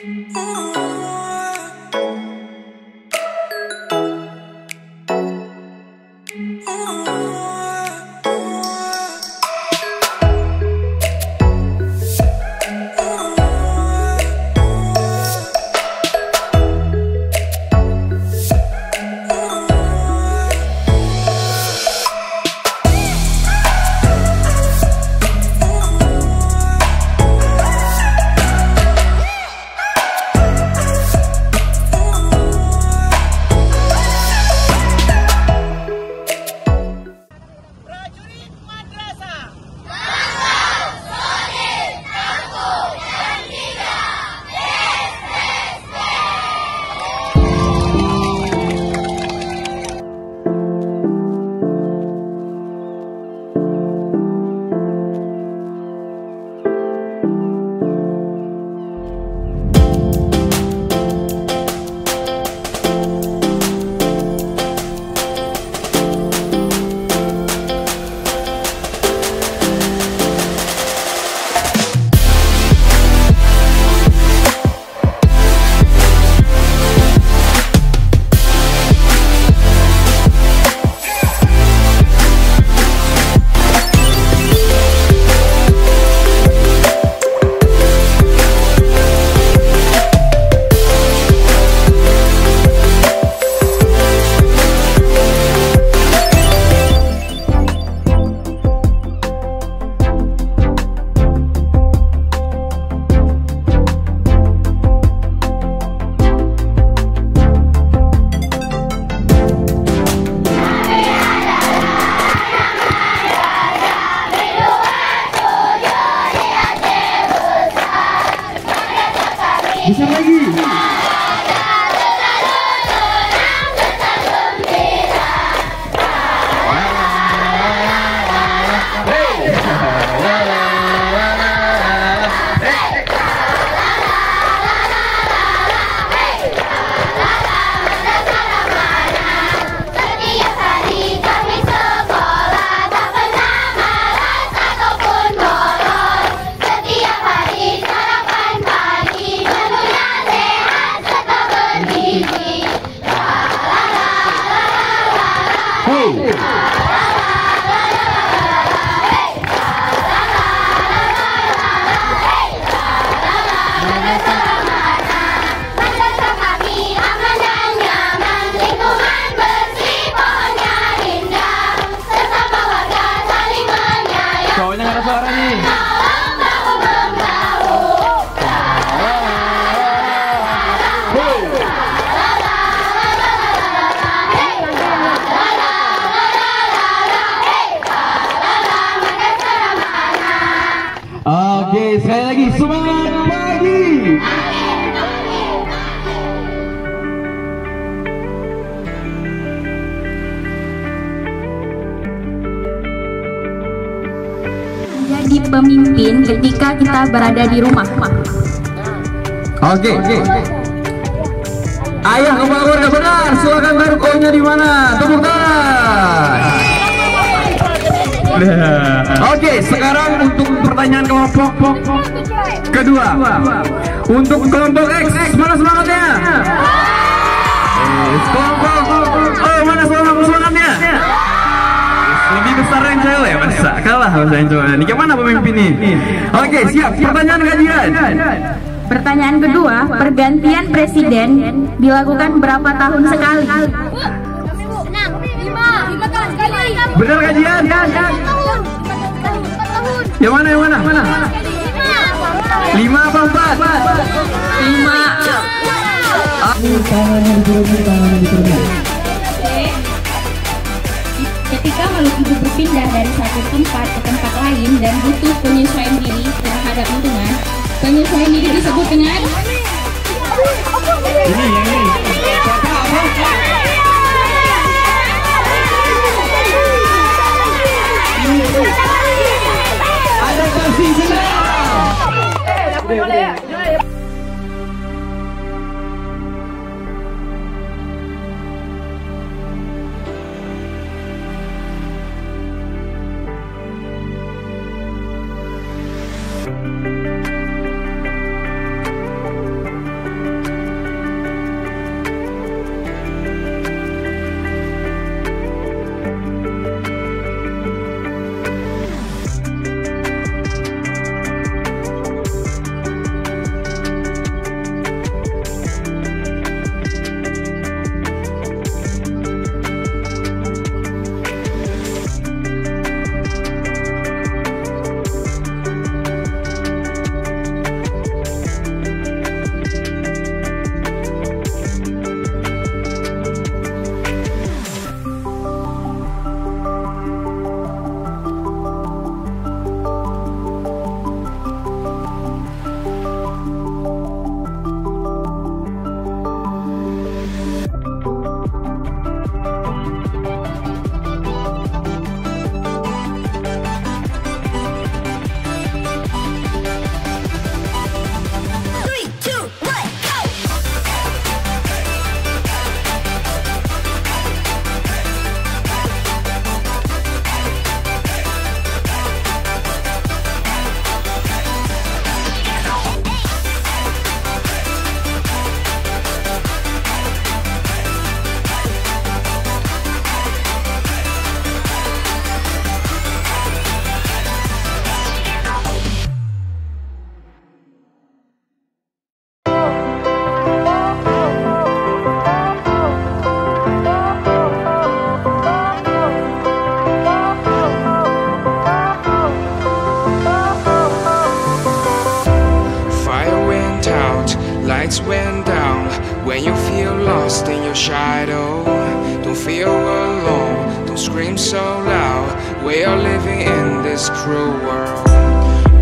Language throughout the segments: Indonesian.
Bisa lagi. Oke, sekali lagi semangat pagi. Menjadi pemimpin ketika kita berada di rumah. Oke. Ayah kebangun gak benar, silakan taruh koinnya di mana? Tepuk tangan. Oke, sekarang untuk pertanyaan kelompok kedua. Untuk kelompok X, mana semangatnya? Kelompok, mana semangatnya? Lebih besar yang cewek, masa kalah masa yang cowok. Ini gimana pemimpin ini? Oke, siap. Pertanyaan kajian. Pertanyaan kedua, pergantian presiden dilakukan berapa tahun sekali? 6, 5 tahun sekali. Benar kajian? Yang mana? 5 apa 4? 5. Ketika makhluk hidup berpindah dari satu tempat ke tempat lain dan butuh penyesuaian diri terhadap lingkungan, penyesuaian diri disebut dengan ini. Ada kasih senang. lights went down, when you feel lost in your shadow, don't feel alone, don't scream so loud. We are living in this cruel world,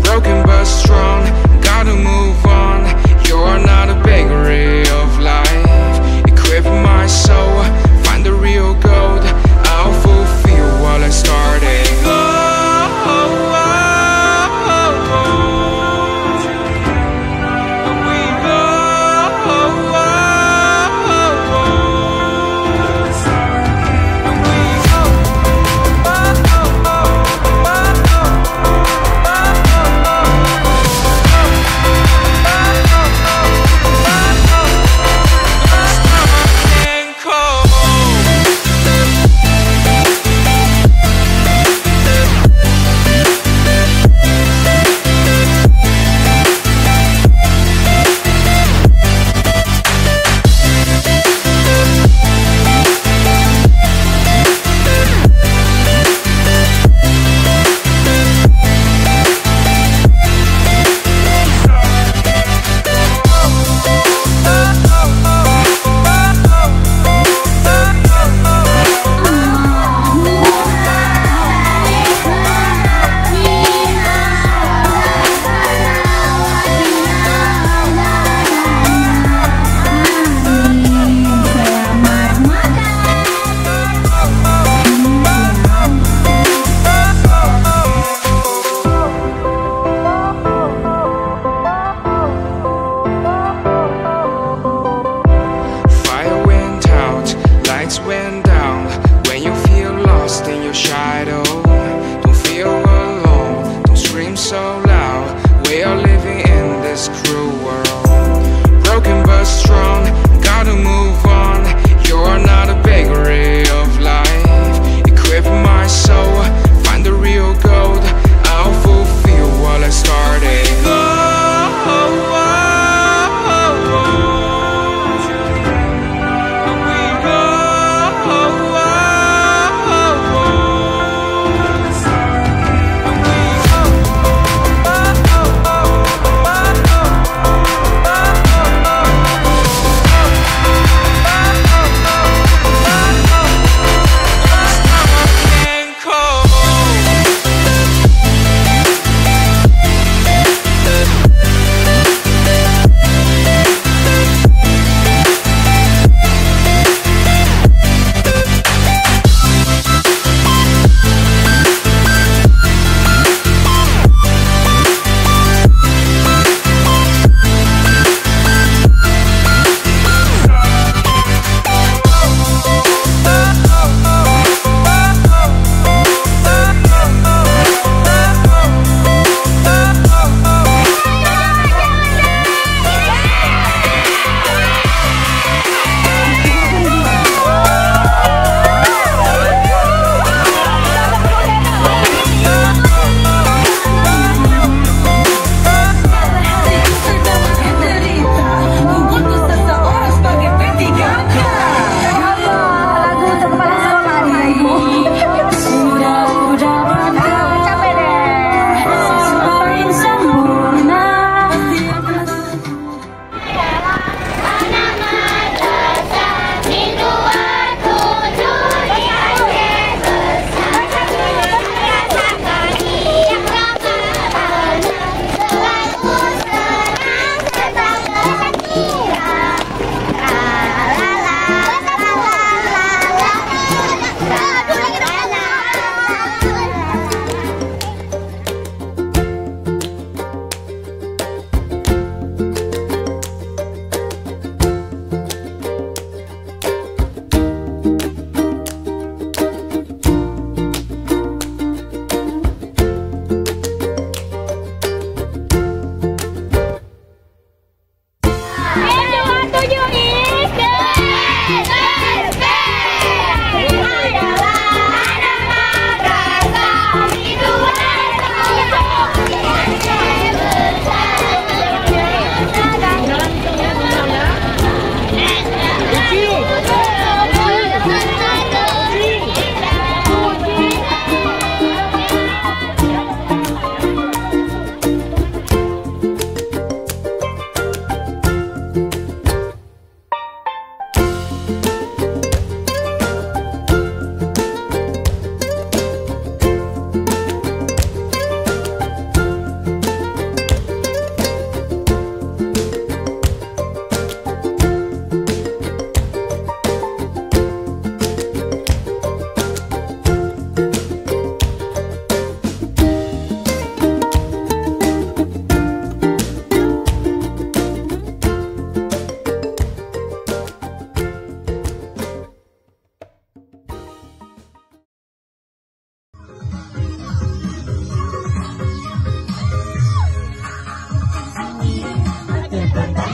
broken but strong, gotta move on. You're not a bakery of life, equip my soul, find the real gold. I'll fulfill what I started.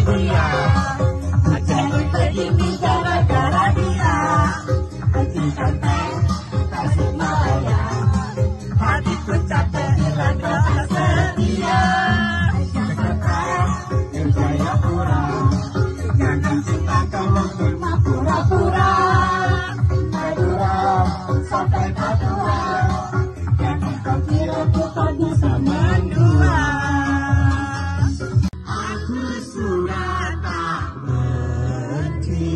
dia. Aceh begini gara-gara dia. Hati sampai Tasikmalaya, hatiku capek dilanda setia. Jakarta dan Jayapura, jangan cinta kamu cuma pura-pura. Madura sampai Papua, jangan kau kira kita bisa mendua. Aku sudah tak benci,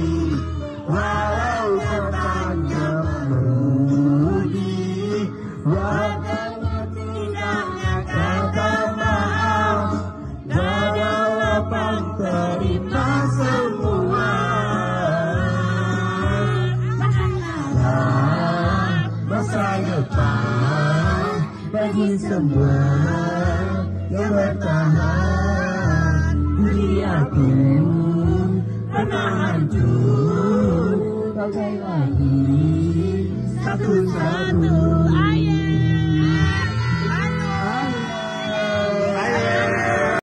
walau katanya mengemudi. Wajahnya tidaknya kata maaf, dada lapang terima semua. Masa depan bagi semua yang bertahan. Dunia pun pernah hancur, bagai lagi satu-satu.